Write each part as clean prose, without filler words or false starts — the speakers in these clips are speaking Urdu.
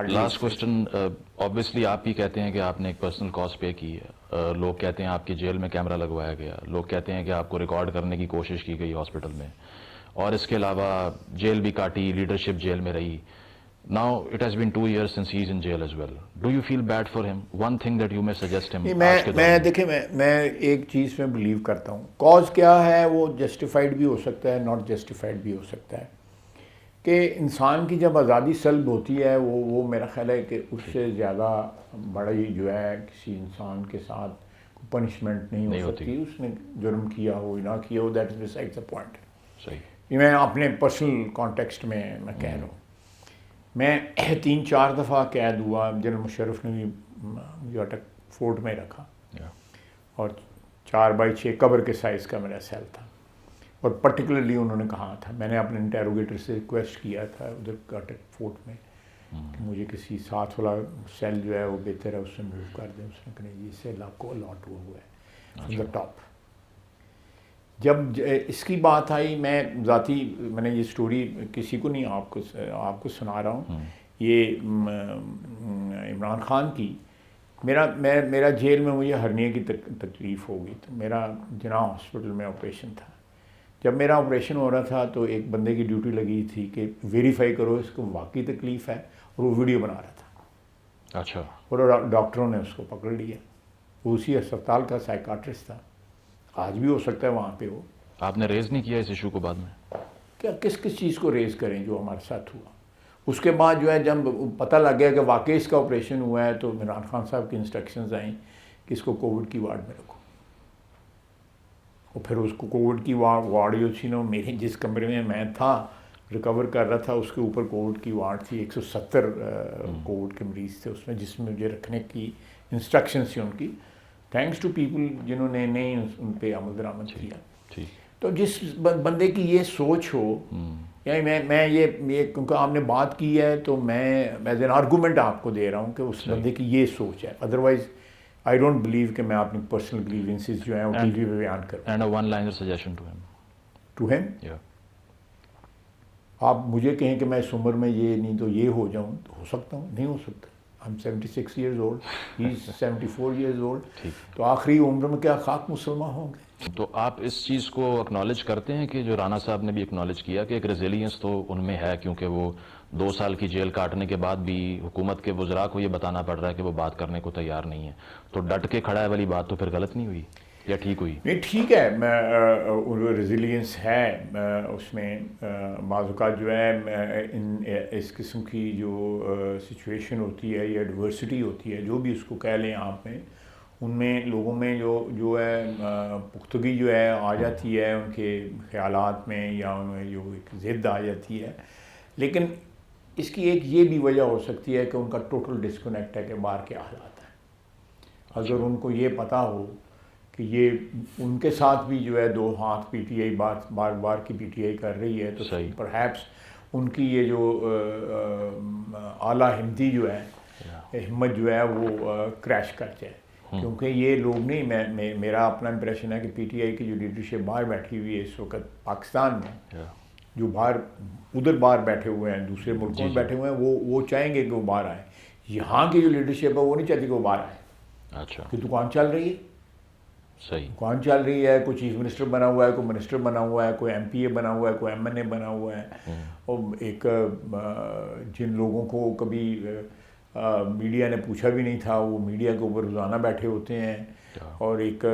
لاسٹ کوشچن، آبویسلی آپ ہی کہتے ہیں کہ آپ نے ایک پرسنل کاسٹ پے کی ہے، لوگ کہتے ہیں آپ کی جیل میں کیمرہ لگوایا گیا، لوگ کہتے ہیں کہ آپ کو ریکارڈ کرنے کی کوشش کی گئی ہاسپٹل میں، اور اس کے علاوہ جیل بھی کاٹی، لیڈرشپ جیل میں رہی. Now it has been 2 years since he is in jail as well. Do you feel bad for him? One thing that you may suggest him آج کے دور میں دیکھیں میں ایک چیز میں بلیو کرتا ہوں، کاز کیا ہے وہ جسٹیفائڈ بھی ہو سکتا ہے، ناٹ جسٹیفائڈ بھی ہو سکتا ہے. کہ انسان کی جب آزادی سلب ہوتی ہے وہ میرا خیال ہے کہ اس سے زیادہ بڑی جو ہے کسی انسان کے ساتھ پنشمنٹ نہیں ہو سکتی. اس نے جرم کیا ہو نہ کیا ہو، that is beside the point. صحیح. میں اپنے پرسنل کانٹیکسٹ میں کہہ رہا ہوں، میں 3-4 دفعہ قید ہوا. جنرل مشرف نے بھی مجھے اٹک فورٹ میں رکھا، اور 4x6 قبر کے سائز کا میرا سیل تھا. اور پرٹیکولرلی انہوں نے کہا تھا، میں نے اپنے انٹیروگیٹر سے ریکویسٹ کیا تھا ادھر اٹک فورٹ میں کہ مجھے کسی ساتھ والا سیل جو ہے وہ بہتر ہے، اس سے موو کر دیں. اس نے کہا یہ سیل آپ کو الاٹ ہوا ہے فرام دا ٹاپ. جب اس کی بات آئی، میں نے یہ سٹوری کسی کو نہیں آپ کو سنا رہا ہوں، یہ عمران خان کی. میرا جیل میں مجھے ہرنیہ کی تکلیف ہو گئی، تو میرا جناح ہاسپٹل میں آپریشن تھا. جب میرا آپریشن ہو رہا تھا تو ایک بندے کی ڈیوٹی لگی تھی کہ ویریفائی کرو اس کو واقعی تکلیف ہے، اور وہ ویڈیو بنا رہا تھا. اچھا. اور ڈاکٹروں نے اس کو پکڑ لیا. وہ اسی اسپتال کا سائیکاٹرسٹ تھا، آج بھی ہو سکتا ہے وہاں پہ ہو. آپ نے ریز نہیں کیا اس ایشو کو بعد میں؟ کیا کس چیز کو ریز کریں جو ہمارے ساتھ ہوا؟ اس کے بعد جو ہے جب پتہ لگ گیا کہ واقعی اس کا آپریشن ہوا ہے، تو عمران خان صاحب کی انسٹرکشنز آئیں کہ اس کو کووڈ کی وارڈ میں رکھو. اور پھر اس کو کووڈ کی وارڈ جو تھی نا، میرے جس کمرے میں تھا ریکور کر رہا تھا، اس کے اوپر کووڈ کی وارڈ تھی. 170 کووڈ کے مریض تھے اس میں، جس میں مجھے رکھنے کی انسٹرکشنز تھی ان کی. تھینکس ٹو پیپل جنہوں نے نہیں ان پہ عمل درآمد کیا. تو جس بندے کی یہ سوچ ہو، یعنی میں یہ کیونکہ آپ نے بات کی ہے تو میں ایز این آرگومنٹ آپ کو دے رہا ہوں کہ اس بندے کی یہ سوچ ہے. ادروائز آئی ڈونٹ بلیو کہ میں اپنی پرسنل گریونسز جو ہیں وہ ٹی وی پہ بیان کروں. And a one liner suggestion to him, آپ مجھے کہیں کہ میں اس عمر میں یہ نہیں تو یہ ہو جاؤں، تو ہو سکتا ہوں، نہیں ہو سکتا. I'm 76 years old, he's 74 years old. تو آخری عمر میں کیا خاک مسلمان ہوں گے؟ تو آپ اس چیز کو اکنالج کرتے ہیں کہ جو رانا صاحب نے بھی اکنالج کیا کہ ایک ریزیلینس تو ان میں ہے، کیونکہ وہ 2 سال کی جیل کاٹنے کے بعد بھی حکومت کے وزراء کو یہ بتانا پڑ رہا ہے کہ وہ بات کرنے کو تیار نہیں ہے. تو ڈٹ کے کھڑا ہے والی بات تو پھر غلط نہیں ہوئی یا ٹھیک ہوئی؟ نہیں ٹھیک ہے، ریزیلینس ہے اس میں. بعض اوقات جو ہے اس قسم کی جو سچویشن ہوتی ہے یا ایڈورسٹی ہوتی ہے، جو بھی اس کو کہہ لیں آپ میں، ان میں لوگوں میں جو ہے پختگی جو ہے آ جاتی ہے ان کے خیالات میں، یا ان میں جو ایک ضد آ جاتی ہے. لیکن اس کی ایک یہ بھی وجہ ہو سکتی ہے کہ ان کا ٹوٹل ڈسکنیکٹ ہے کہ باہر کے حالات ہیں. اگر ان کو یہ پتہ ہو کہ یہ ان کے ساتھ بھی جو ہے 2 ہاتھ پی ٹی آئی بار کی پی ٹی آئی کر رہی ہے، تو پرہیپس ان کی یہ جو اعلیٰ ہمتی جو ہے، ہمت جو ہے وہ کریش کر جائے. کیونکہ یہ لوگ نہیں، میرا اپنا امپریشن ہے کہ پی ٹی آئی کی جو لیڈرشپ باہر بیٹھی ہوئی ہے اس وقت پاکستان میں، جو ادھر باہر بیٹھے ہوئے ہیں، دوسرے ملکوں میں بیٹھے ہوئے ہیں، وہ چاہیں گے کہ وہ باہر آئیں. یہاں کی جو لیڈرشپ ہے وہ نہیں چاہتی کہ وہ باہر آئے. اچھا. کہ دکان چل رہی ہے، صحیح دکان چل رہی ہے، کوئی چیف منسٹر بنا ہوا ہے، کوئی منسٹر بنا ہوا ہے، کوئی ایم پی اے بنا ہوا ہے، کوئی ایم این اے بنا ہوا ہے. اور ایک جن لوگوں کو کبھی میڈیا نے پوچھا بھی نہیں تھا، وہ میڈیا کے اوپر روزانہ بیٹھے ہوتے ہیں، اور ایک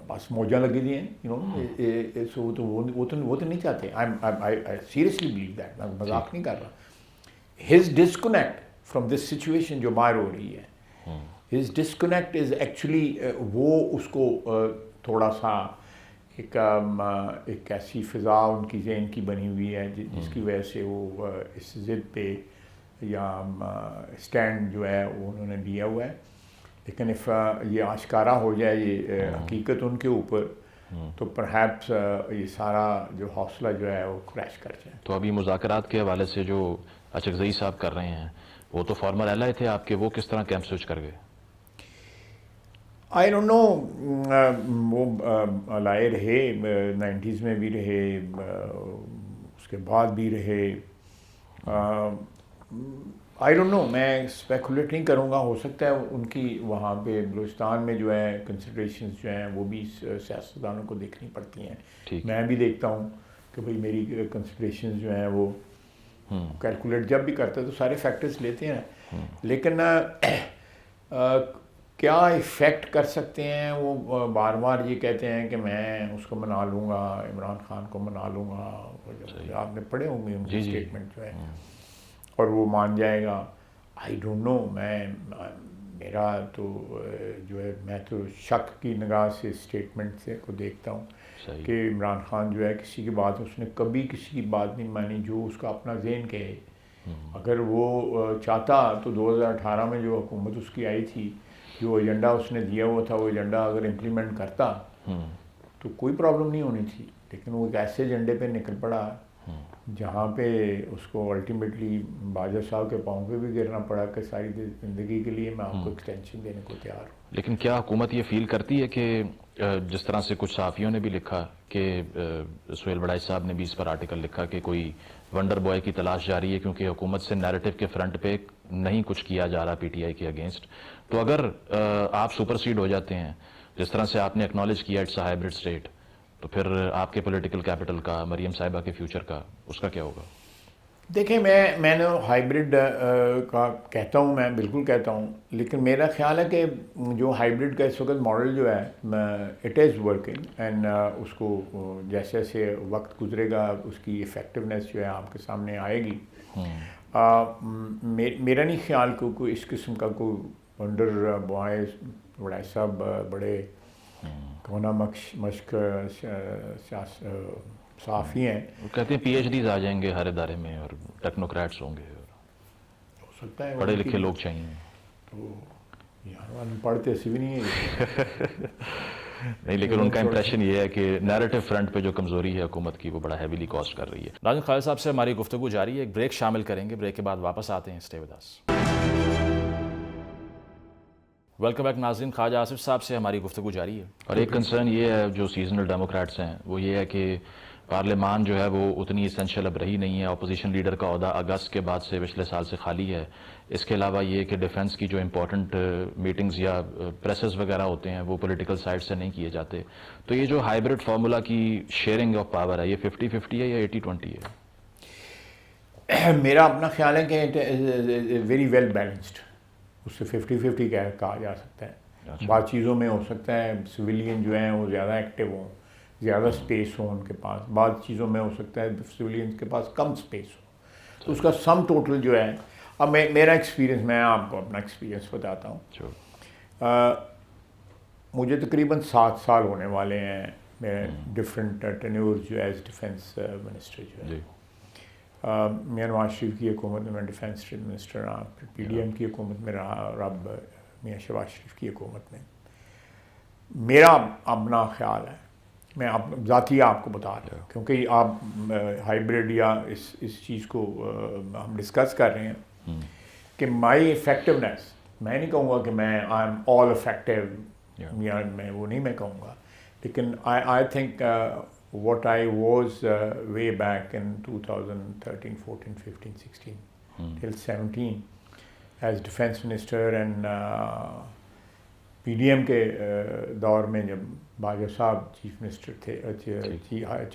بس موجاں لگی دی ہیں. سو تو وہ تو نہیں چاہتے. آئی سیریسلی بلیو دیٹ، میں مذاق نہیں کر رہا. His disconnect from this situation جو باہر ہو رہی ہے، ہز ڈسکنیکٹ از ایکچولی وہ اس کو تھوڑا سا ایک ایسی فضا ان کی ذہن کی بنی ہوئی ہے جس کی وجہ سے وہ اس ضد پہ یا اسٹینڈ جو ہے وہ انہوں نے لیا ہوا ہے. لیکن یہ آشکارا ہو جائے یہ حقیقت ان کے اوپر، تو پرہیپس یہ سارا جو حوصلہ جو ہے وہ کریش کر جائے. تو ابھی مذاکرات کے حوالے سے جو اچکزئی صاحب کر رہے ہیں، وہ تو فارمر ایل آئی تھے آپ کے، وہ کس طرح کیمپ سوئچ کر گئے؟ آئی ڈونٹ نو، وہ لائے رہے 90s میں بھی رہے، اس کے بعد بھی رہے. آئی ڈونٹ نو، میں اسپیکولیٹ نہیں کروں گا، ہو سکتا ہے ان کی وہاں پہ بلوچستان میں جو ہے کنسیڈریشنز جو ہیں وہ بھی سیاستدانوں کو دیکھنی پڑتی ہیں. ٹھیک. میں بھی دیکھتا ہوں کہ بھئی میری کنسیڈریشنز جو ہیں وہ کیلکولیٹ جب بھی کرتا ہے تو سارے فیکٹرز لیتے ہیں. لیکن کیا ایفیکٹ کر سکتے ہیں وہ بار بار یہ کہتے ہیں کہ میں اس کو منا لوں گا، عمران خان کو منا لوں گا. آپ نے پڑھے ہوں گے ان کی اسٹیٹمنٹ جو ہے، اور وہ مان جائے گا. آئی ڈونٹ نو، میرا تو جو ہے میں تو شک کی نگاہ سے اسٹیٹمنٹ سے کو دیکھتا ہوں کہ عمران خان جو ہے کسی کی بات اس نے کبھی کسی کی بات نہیں مانی، جو اس کا اپنا ذہن کہے. اگر وہ چاہتا تو 2018 میں جو حکومت اس کی آئی تھی، جو ایجنڈا اس نے دیا ہوا تھا، وہ ایجنڈا اگر امپلیمنٹ کرتا تو کوئی پرابلم نہیں ہونی تھی. لیکن وہ ایک ایسے ایجنڈے پہ نکل پڑا جہاں پہ اس کو الٹیمیٹلی باجوہ صاحب کے پاؤں پہ بھی گرنا پڑا کہ ساری زندگی کے لیے میں آپ کو ایکسٹینشن دینے کو تیار ہوں. لیکن کیا حکومت یہ فیل کرتی ہے کہ جس طرح سے کچھ صحافیوں نے بھی لکھا کہ سہیل بڑائی صاحب نے بھی اس پر آرٹیکل لکھا کہ کوئی ونڈر بوائے کی تلاش جاری ہے کیونکہ حکومت سے نیریٹو کے فرنٹ پہ نہیں کچھ کیا جا رہا پی ٹی آئی کے اگینسٹ، تو اگر آپ سپر سیڈ ہو جاتے ہیں جس طرح سے آپ نے اکنالج کیا اٹس اے ہائبرڈ اسٹیٹ، تو پھر آپ کے پولیٹیکل کیپٹل کا، مریم صاحبہ کے فیوچر کا، اس کا کیا ہوگا؟ دیکھیں، میں نے ہائبرڈ کا کہتا ہوں، میں بالکل کہتا ہوں، لیکن میرا خیال ہے کہ جو ہائبرڈ کا اس وقت ماڈل جو ہے اٹ از ورکنگ، اینڈ اس کو جیسے جیسے وقت گزرے گا اس کی افیکٹونیس جو ہے آپ کے سامنے آئے گی. میرا نہیں خیال کہ کوئی اس قسم کا کوئی ونڈر بوائے بڑائی صاحب بڑے کونا مشق صحافی ہیں. وہ کہتے ہیں پی ایچ ڈیز آ جائیں گے ہر ادارے میں اور ٹیکنوکریٹس ہوں گے، ہو سکتا ہے پڑھے لکھے لوگ چاہیے. تو یار ان پڑھتے ایسے بھی نہیں ہے نہیں، لیکن ان کا امپریشن یہ ہے کہ نیریٹو فرنٹ پہ جو کمزوری ہے حکومت کی وہ بڑا ہیویلی کاسٹ کر رہی ہے. ناظرین، خالد صاحب سے ہماری گفتگو جاری ہے، ایک بریک شامل کریں گے، بریک کے بعد واپس آتے ہیں. Stay with us. Welcome back ناظرین، خواجہ آصف صاحب سے ہماری گفتگو جاری ہے. اور ایک کنسرن یہ ہے جو سیزنل ڈیموکریٹس ہیں، وہ یہ ہے کہ پارلیمان جو ہے وہ اتنی اسینشیل اب رہی نہیں ہے. اپوزیشن لیڈر کا عہدہ اگست کے بعد سے پچھلے سال سے خالی ہے. اس کے علاوہ یہ کہ ڈیفنس کی جو امپورٹنٹ میٹنگز یا پریسز وغیرہ ہوتے ہیں وہ پولیٹیکل سائڈ سے نہیں کیے جاتے. تو یہ جو ہائبرڈ فارمولا کی شیئرنگ آف پاور ہے، یہ 50-50 ہے یا 80-20 ہے؟ میرا اپنا خیال ہے کہ ویری ویل بیلنسڈ. اس سے 50-50 کہا جا سکتا ہے. بعض چیزوں میں ہو سکتا ہے سویلین جو ہیں وہ زیادہ ایکٹیو ہوں، زیادہ سپیس ہو ان کے پاس. بعض چیزوں میں ہو سکتا ہے سویلینز کے پاس کم سپیس ہو. تو اس کا سم ٹوٹل جو ہے، اب میرا ایکسپیرینس، میں آپ کو اپنا ایکسپیرینس بتاتا ہوں. مجھے تقریباً 7 سال ہونے والے ہیں میں ڈفرینٹ ٹینیورز جو ایز ڈیفینس منسٹر جو ہے. میاں نواز شریف کی حکومت میں ڈیفینس منسٹر رہا، پھر پی ڈی ایم کی حکومت میں رہا، اور اب میاں شہباز شریف کی حکومت میں. میرا اپنا خیال ہے، میں ذاتی آپ کو بتا رہا ہوں کیونکہ آپ ہائبرڈ یا اس چیز کو ہم ڈسکس کر رہے ہیں کہ مائی افیکٹونیس، میں نہیں کہوں گا کہ میں آئی ایم آل افیکٹو، یا میں وہ نہیں میں کہوں گا، لیکن I think what I was way back in 2013, 14, 15, 16 till 17 as defense minister and PDM کے دور میں جب باجوہ صاحب چیف منسٹر تھے،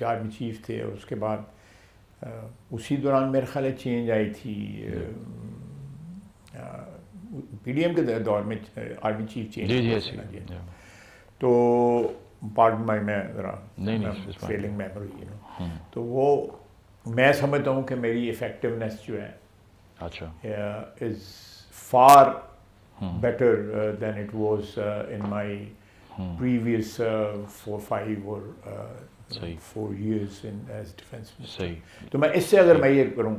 آرمی چیف تھے، اور اس کے بعد اسی دوران میرے خیال ہے چینج آئی تھی. پی ڈی ایم کے دور میں آرمی چیف چینج، تو پارڈن مائی میں ذرا فیلنگ میموری، تو وہ میں سمجھتا ہوں کہ میری افیکٹونیس جو ہے is far better than it was in my previous 4-5 اور 4 years in as defense minister. تو میں اس سے اگر میں یہ کروں،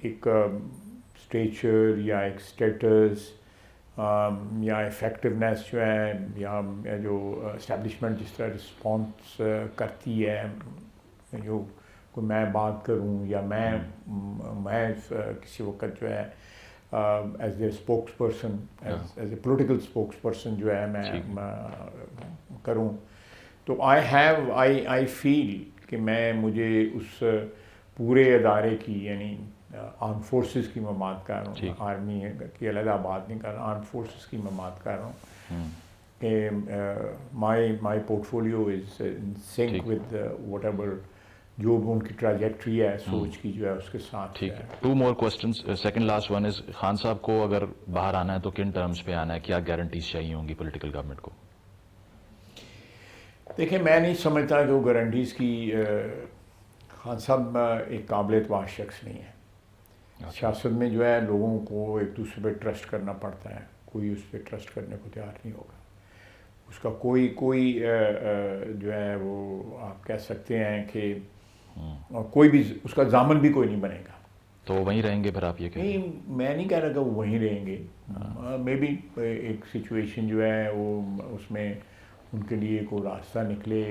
ایک اسٹیچر یا ایک اسٹیٹس یا افیکٹونیس جو ہے، یا جو اسٹیبلشمنٹ جس طرح رسپانس کرتی ہے، جو کوئی میں بات کروں یا میں کسی وقت جو ہے as a spokes person, as a political spokes person جو ہے میں کروں، تو آئی فیل کہ مجھے اس پورے ادارے کی یعنی آرم فورسز کی میں بات کر رہا ہوں, آرمی کی علیحدہ بات نہیں کر رہا, آرم فورسز کی میں بات کر رہا ہوں کہ my portfolio is in sync with whatever ایور جو ان کی ٹراجیکٹری ہے سوچ کی جو ہے اس کے ساتھ. ٹھیک ہے. 2 more questions. Second last one is Khan صاحب کو اگر باہر آنا ہے تو کن ٹرمز پہ آنا ہے, کیا گارنٹیز چاہیے ہوں گی پولیٹیکل گورنمنٹ کو؟ دیکھیں میں نہیں سمجھتا کہ وہ گارنٹیز کی, خان صاحب ایک قابل اعتماد شخص نہیں ہے. سیاست میں جو ہے لوگوں کو ایک دوسرے پہ ٹرسٹ کرنا پڑتا ہے, کوئی اس پہ ٹرسٹ کرنے کو تیار نہیں ہوگا. اس کا کوئی جو ہے وہ آپ کہہ سکتے ہیں کہ کوئی بھی اس کا ضامن بھی کوئی نہیں بنے گا. تو وہیں رہیں گے پھر آپ یہ کہیں؟ نہیں میں نہیں کہہ رہا کہ وہ وہیں رہیں گے. مے بی ایک سچویشن جو ہے وہ اس میں ان کے لیے کوئی راستہ نکلے,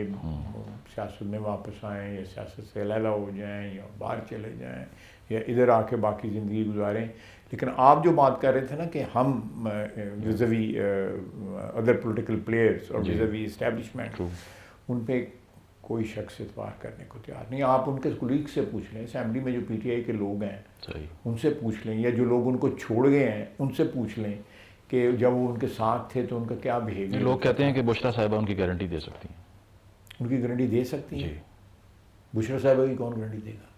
سیاست میں واپس آئیں یا سیاست سے علیحدہ ہو جائیں یا باہر چلے جائیں یا ادھر آ کے باقی زندگی گزاریں. لیکن آپ جو بات کر رہے تھے نا کہ ہم ویزوی ادر پولیٹیکل پلیئرس اور ویزوی اسٹیبلشمنٹ, ان پہ کوئی شخص اعتبار کرنے کو تیار نہیں. آپ ان کے کولیگ سے پوچھ لیں, اسمبلی میں جو پی ٹی آئی کے لوگ ہیں ان سے پوچھ لیں, یا جو لوگ ان کو چھوڑ گئے ہیں ان سے پوچھ لیں کہ جب وہ ان کے ساتھ تھے تو ان کا کیا بیہیویئر. لوگ کہتے ہیں کہ بشرا صاحبہ ان کی گارنٹی دے سکتی ہیں. ان کی گارنٹی دے سکتی ہیں؟ بشرا صاحبہ کی کون گارنٹی دے گا؟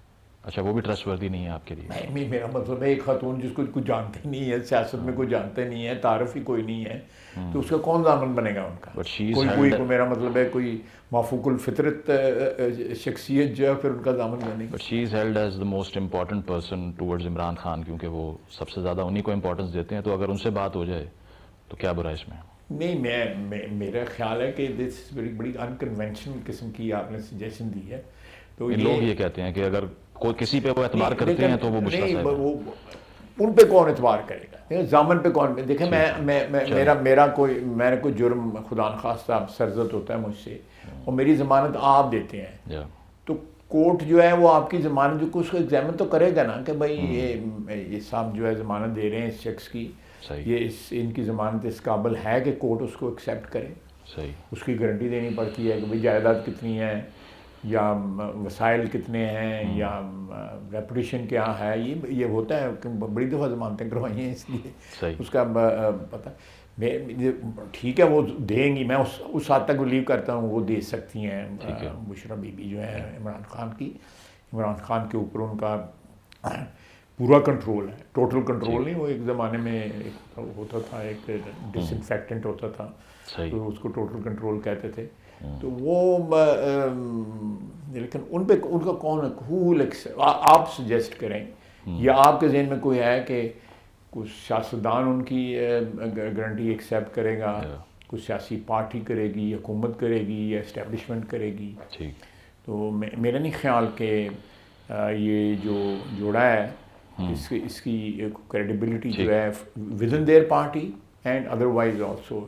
اچھا, وہ بھی ٹرسٹ وردی نہیں ہے آپ کے لیے؟ نہیں, میرا مطلب ہے ایک خاتون جس کو کوئی جانتے نہیں ہے, سیاست میں کوئی جانتے نہیں ہے, تعارف ہی کوئی نہیں ہے, تو اس کا کون ضامن بنے گا ان کا؟ کوئی میرا مطلب ہے کوئی مافوق الفطرت شخصیت جو ہے پھر ان کا ضامن بنے گا. But she is held as the most important person towards Imran Khan, کیونکہ وہ سب سے زیادہ انہی کو امپورٹنس دیتے ہیں. تو اگر ان سے بات ہو جائے تو کیا برا اس میں؟ نہیں, میرا خیال ہے کہ دس بڑی انکنونشنل قسم کی آپ نے سجیشن دی ہے. تو لوگ یہ کہتے ہیں کہ اگر کوئی کسی پہ وہ اعتبار کرتے ہیں تو وہ بشرا صاحب, ان پہ کون اعتبار کرے گا؟ ضامن پہ کون؟ دیکھیں میرا میں نے کوئی جرم خدا نخواستہ سرزد ہوتا ہے مجھ سے اور میری ضمانت آپ دیتے ہیں, تو کورٹ جو ہے وہ آپ کی ضمانت جو اس کو ایگزامن تو کرے گا نا کہ بھائی یہ صاحب جو ہے ضمانت دے رہے ہیں اس شخص کی, یہ ان کی ضمانت اس قابل ہے کہ کورٹ اس کو ایکسیپٹ کرے. اس کی گارنٹی دینی پڑتی ہے کہ بھائی جائیداد کتنی ہے, یا وسائل کتنے ہیں, یا ریپوٹیشن کیا ہے. یہ ہوتا ہے کہ بڑی دفعہ ضمانتیں کروائی ہیں, اس لیے اس کا پتہ. ٹھیک ہے وہ دیں گی, میں اس حد تک بلیو کرتا ہوں وہ دے سکتی ہیں. بشرا بی بی جو ہے عمران خان کے اوپر ان کا پورا کنٹرول ہے, ٹوٹل کنٹرول نہیں. وہ ایک زمانے میں ہوتا تھا, ایک ڈس انفیکٹنٹ ہوتا تھا, تو اس کو ٹوٹل کنٹرول کہتے تھے. تو وہ لیکن ان پہ ان کا کون ہے, آپ سجیسٹ کریں, یا آپ کے ذہن میں کوئی ہے کہ کوئی سیاستدان ان کی گارنٹی ایکسیپٹ کرے گا, کوئی سیاسی پارٹی کرے گی, حکومت کرے گی, یا اسٹیبلشمنٹ کرے گی؟ تو میرا نہیں خیال کہ یہ جو جوڑا ہے اس کی کریڈیبلٹی جو ہے within their party and otherwise also